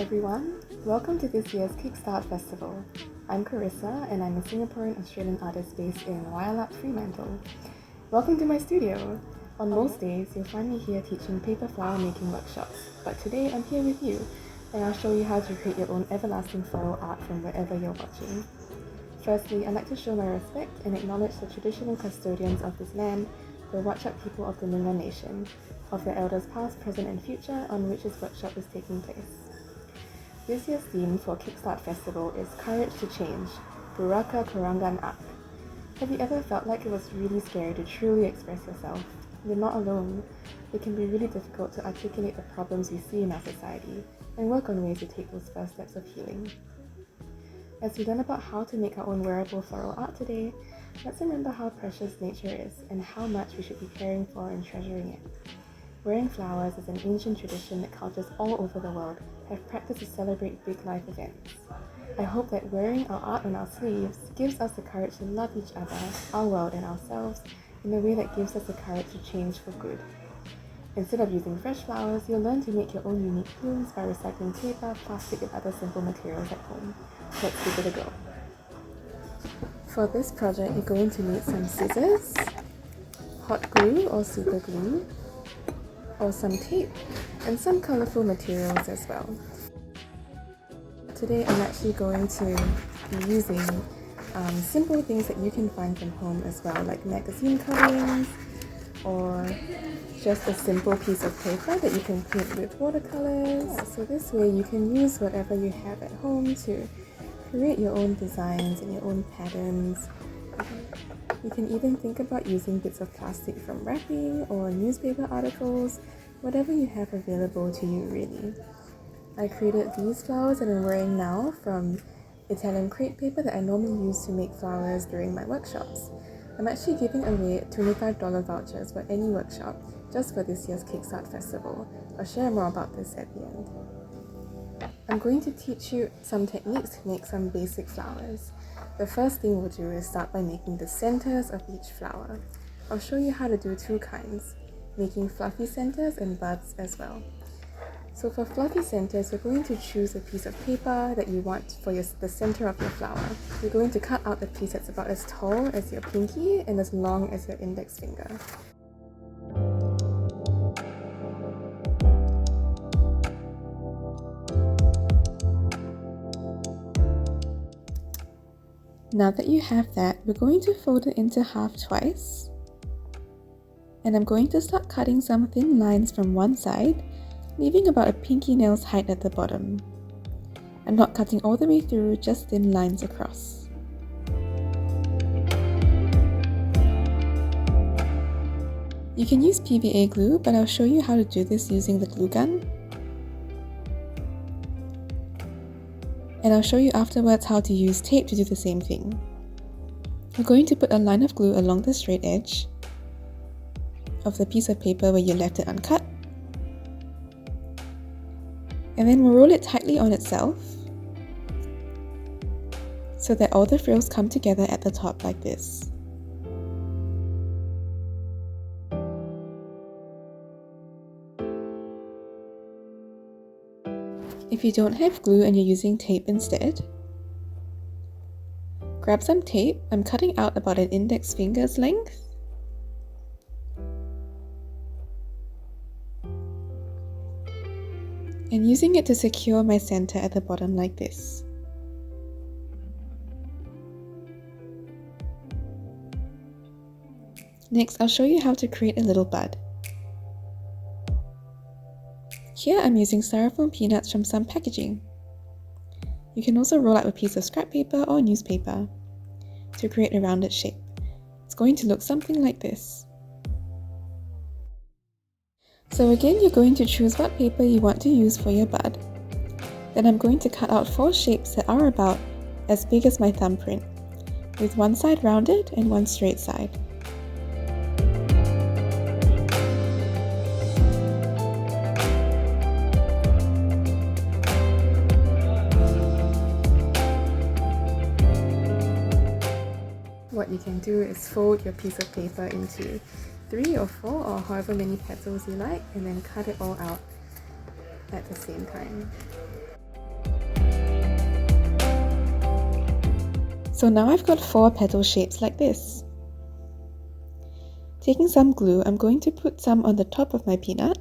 everyone, welcome to this year's KickstART Festival. I'm Carissa and I'm a Singaporean-Australian artist based in Whadjuk, Fremantle. Welcome to my studio. On most days, you'll find me here teaching paper flower making workshops, but today I'm here with you and I'll show you how to create your own everlasting floral art from wherever you're watching. Firstly, I'd like to show my respect and acknowledge the traditional custodians of this land, the Whadjuk people of the Noongar Nation, of their elders past, present and future on which this workshop is taking place. This year's theme for KickstART Festival is Courage to Change, Buraka Kurangan Ak. Have you ever felt like it was really scary to truly express yourself? You're not alone. It can be really difficult to articulate the problems we see in our society and work on ways to take those first steps of healing. As we learn about how to make our own wearable floral art today, let's remember how precious nature is and how much we should be caring for and treasuring it. Wearing flowers is an ancient tradition that cultures all over the world have practiced to celebrate big life events. I hope that wearing our art on our sleeves gives us the courage to love each other, our world and ourselves in a way that gives us the courage to change for good. Instead of using fresh flowers, you'll learn to make your own unique blooms by recycling paper, plastic and other simple materials at home. Let's give it a go. For this project, you're going to need some scissors, hot glue or super glue, or some tape, and some colourful materials as well. Today I'm actually going to be using simple things that you can find from home as well, like magazine cuttings or just a simple piece of paper that you can paint with watercolours. So this way you can use whatever you have at home to create your own designs and your own patterns. You can even think about using bits of plastic from wrapping or newspaper articles, whatever you have available to you really. I created these flowers that I'm wearing now from Italian crepe paper that I normally use to make flowers during my workshops. I'm actually giving away $25 vouchers for any workshop just for this year's KickstART Festival. I'll share more about this at the end. I'm going to teach you some techniques to make some basic flowers. The first thing we'll do is start by making the centers of each flower. I'll show you how to do two kinds, making fluffy centers and buds as well. So for fluffy centers, we're going to choose a piece of paper that you want for the center of your flower. You're going to cut out a piece that's about as tall as your pinky and as long as your index finger. Now that you have that, we're going to fold it into half twice. And I'm going to start cutting some thin lines from one side, leaving about a pinky nail's height at the bottom. I'm not cutting all the way through, just thin lines across. You can use PVA glue, but I'll show you how to do this using the glue gun. And I'll show you afterwards how to use tape to do the same thing. We're going to put a line of glue along the straight edge of the piece of paper where you left it uncut. And then we'll roll it tightly on itself so that all the frills come together at the top like this. If you don't have glue and you're using tape instead, grab some tape. I'm cutting out about an index finger's length. And using it to secure my center at the bottom like this. Next, I'll show you how to create a little bud. Here I'm using styrofoam peanuts from some packaging. You can also roll out a piece of scrap paper or newspaper to create a rounded shape. It's going to look something like this. So again, you're going to choose what paper you want to use for your bud. Then I'm going to cut out 4 shapes that are about as big as my thumbprint, with one side rounded and one straight side. What you can do is fold your piece of paper into 3 or 4 or however many petals you like, and then cut it all out at the same time. So now I've got 4 petal shapes like this. Taking some glue, I'm going to put some on the top of my peanut.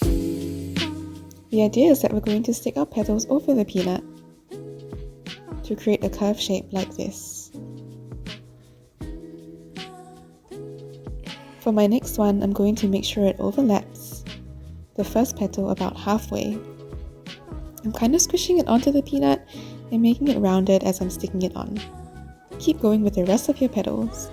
The idea is that we're going to stick our petals over the peanut to create a curved shape like this. For my next one, I'm going to make sure it overlaps the first petal about halfway. I'm kind of squishing it onto the peanut and making it rounded as I'm sticking it on. Keep going with the rest of your petals.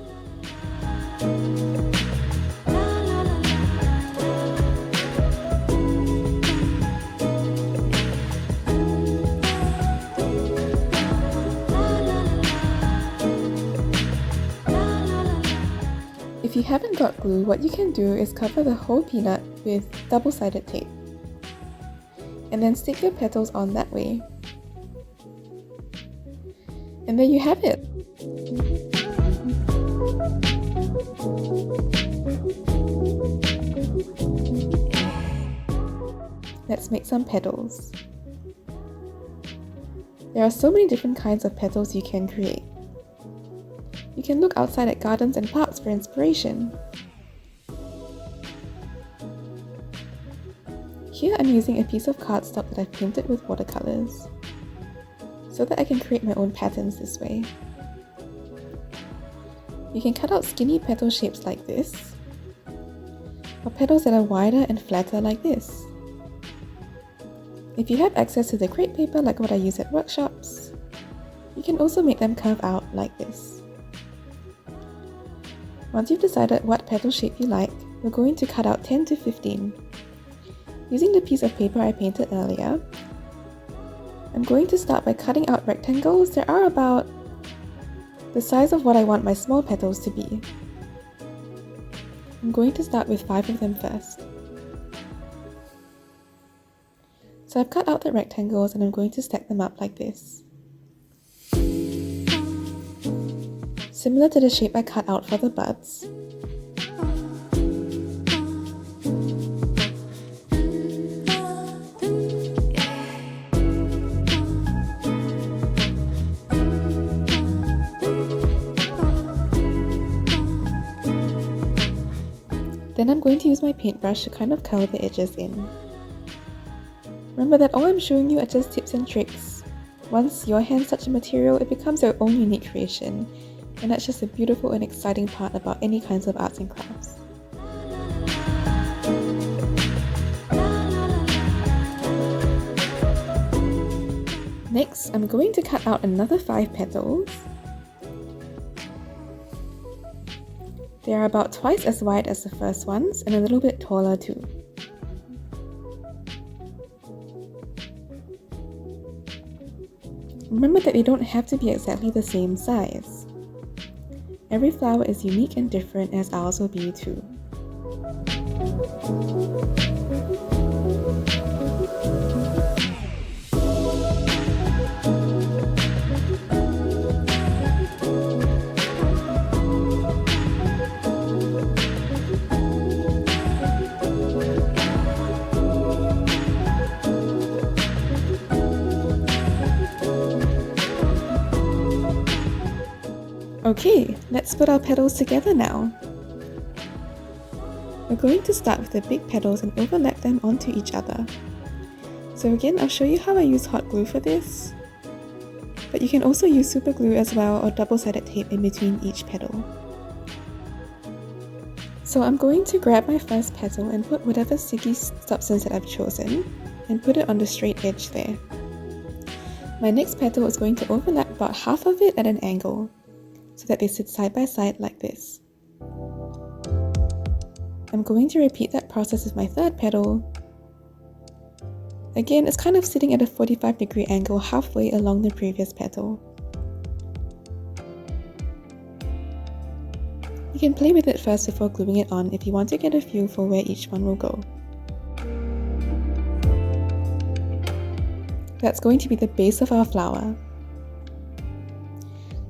If you haven't got glue, what you can do is cover the whole peanut with double-sided tape and then stick your petals on that way. And there you have it! Let's make some petals. There are so many different kinds of petals you can create. You can look outside at gardens and parks for inspiration. Here I'm using a piece of cardstock that I've painted with watercolors, so that I can create my own patterns this way. You can cut out skinny petal shapes like this, or petals that are wider and flatter like this. If you have access to the crepe paper like what I use at workshops, you can also make them curve out like this. Once you've decided what petal shape you like, we're going to cut out 10 to 15. Using the piece of paper I painted earlier, I'm going to start by cutting out rectangles that are about the size of what I want my small petals to be. I'm going to start with 5 of them first. So I've cut out the rectangles and I'm going to stack them up like this. Similar to the shape I cut out for the buds. Then I'm going to use my paintbrush to kind of color the edges in. Remember that all I'm showing you are just tips and tricks. Once your hands touch a material, it becomes your own unique creation. And that's just a beautiful and exciting part about any kinds of arts and crafts. Next, I'm going to cut out another 5 petals. They are about twice as wide as the first ones and a little bit taller too. Remember that they don't have to be exactly the same size. Every flower is unique and different, as ours will be too. Okay, let's put our petals together now. We're going to start with the big petals and overlap them onto each other. So again, I'll show you how I use hot glue for this. But you can also use super glue as well, or double-sided tape in between each petal. So I'm going to grab my first petal and put whatever sticky substance that I've chosen and put it on the straight edge there. My next petal is going to overlap about half of it at an angle, so that they sit side by side like this. I'm going to repeat that process with my third petal. Again, it's kind of sitting at a 45-degree angle halfway along the previous petal. You can play with it first before gluing it on if you want to get a feel for where each one will go. That's going to be the base of our flower.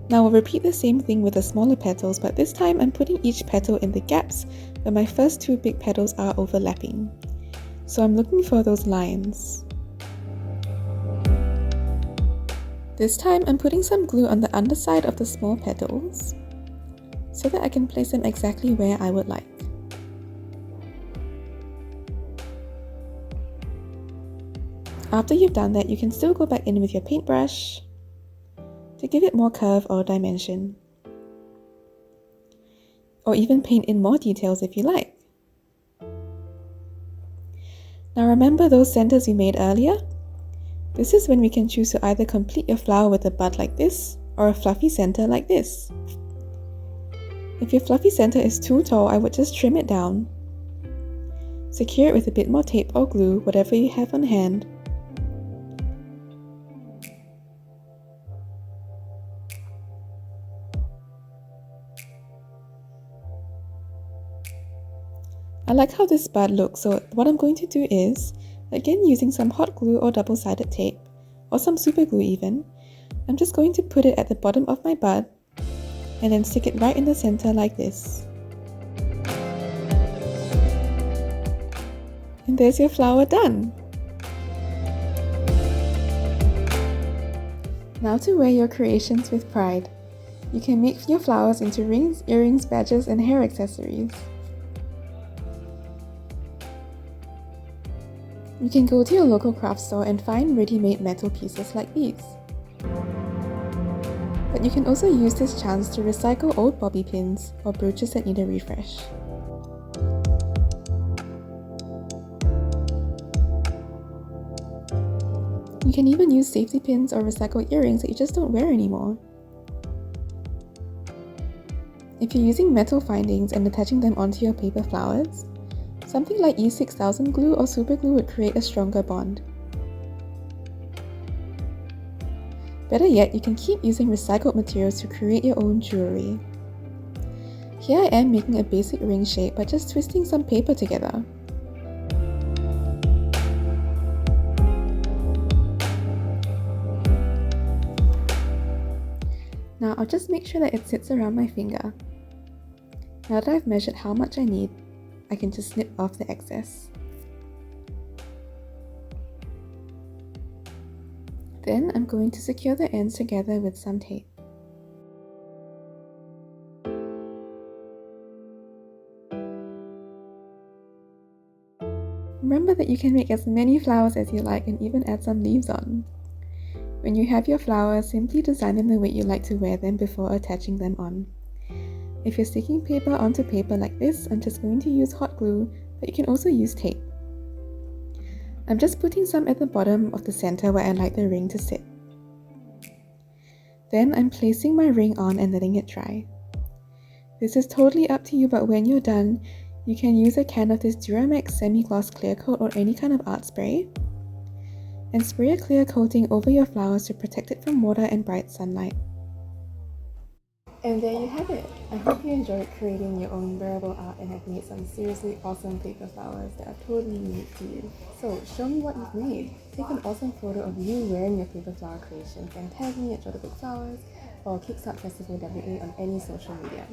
Now we'll repeat the same thing with the smaller petals, but this time I'm putting each petal in the gaps where my first 2 big petals are overlapping. So I'm looking for those lines. This time I'm putting some glue on the underside of the small petals so that I can place them exactly where I would like. After you've done that, you can still go back in with your paintbrush to give it more curve or dimension, or even paint in more details if you like. Now remember those centers we made earlier? This is when we can choose to either complete your flower with a bud like this or a fluffy center like this. If your fluffy center is too tall, I would just trim it down. Secure it with a bit more tape or glue, whatever you have on hand. I like how this bud looks, so what I'm going to do is, again using some hot glue or double-sided tape, or some super glue even, I'm just going to put it at the bottom of my bud and then stick it right in the center like this. And there's your flower done! Now to wear your creations with pride. You can make your flowers into rings, earrings, badges, and hair accessories. You can go to your local craft store and find ready-made metal pieces like these. But you can also use this chance to recycle old bobby pins or brooches that need a refresh. You can even use safety pins or recycled earrings that you just don't wear anymore. If you're using metal findings and attaching them onto your paper flowers, something like E6000 glue or super glue would create a stronger bond. Better yet, you can keep using recycled materials to create your own jewelry. Here I am making a basic ring shape by just twisting some paper together. Now I'll just make sure that it sits around my finger. Now that I've measured how much I need, I can just snip off the excess. Then I'm going to secure the ends together with some tape. Remember that you can make as many flowers as you like and even add some leaves on. When you have your flowers, simply design them the way you like to wear them before attaching them on. If you're sticking paper onto paper like this, I'm just going to use hot glue, but you can also use tape. I'm just putting some at the bottom of the center where I like the ring to sit. Then I'm placing my ring on and letting it dry. This is totally up to you, but when you're done, you can use a can of this Duramax semi-gloss clear coat or any kind of art spray, and spray a clear coating over your flowers to protect it from water and bright sunlight. And there you have it! I hope you enjoyed creating your own wearable art and have made some seriously awesome paper flowers that are totally unique to you. So show me what you've made! Take an awesome photo of you wearing your paper flower creations and tag me at Whadjuk Flowers or KickstART Festival WA on any social media.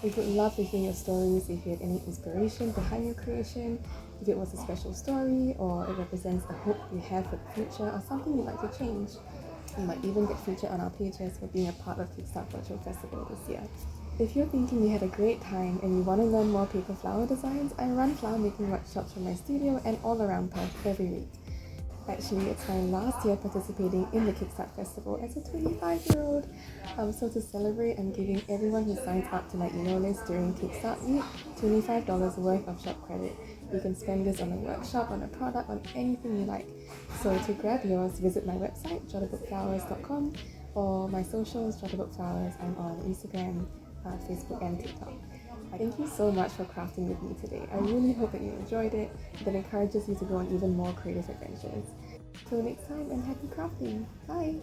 We would love to hear your stories, if you had any inspiration behind your creation, if it was a special story or it represents a hope you have for the future or something you'd like to change. You might even get featured on our pages for being a part of KickstART Virtual Festival this year. If you're thinking you had a great time and you want to learn more paper flower designs, I run flower making workshops from my studio and all around Perth every week. Actually, it's my last year participating in the KickstART Festival as a 25-year-old. So to celebrate, I'm giving everyone who signs up to my email list during Kickstart Week $25 worth of shop credit. You can spend this on a workshop, on a product, on anything you like. So to grab yours, visit my website, whadjukflowers.com, or my socials, Whadjuk Flowers. I'm on Instagram, Facebook, and TikTok. Thank you so much for crafting with me today. I really hope that you enjoyed it and that encourages you to go on even more creative adventures. Till next time, and happy crafting! Bye!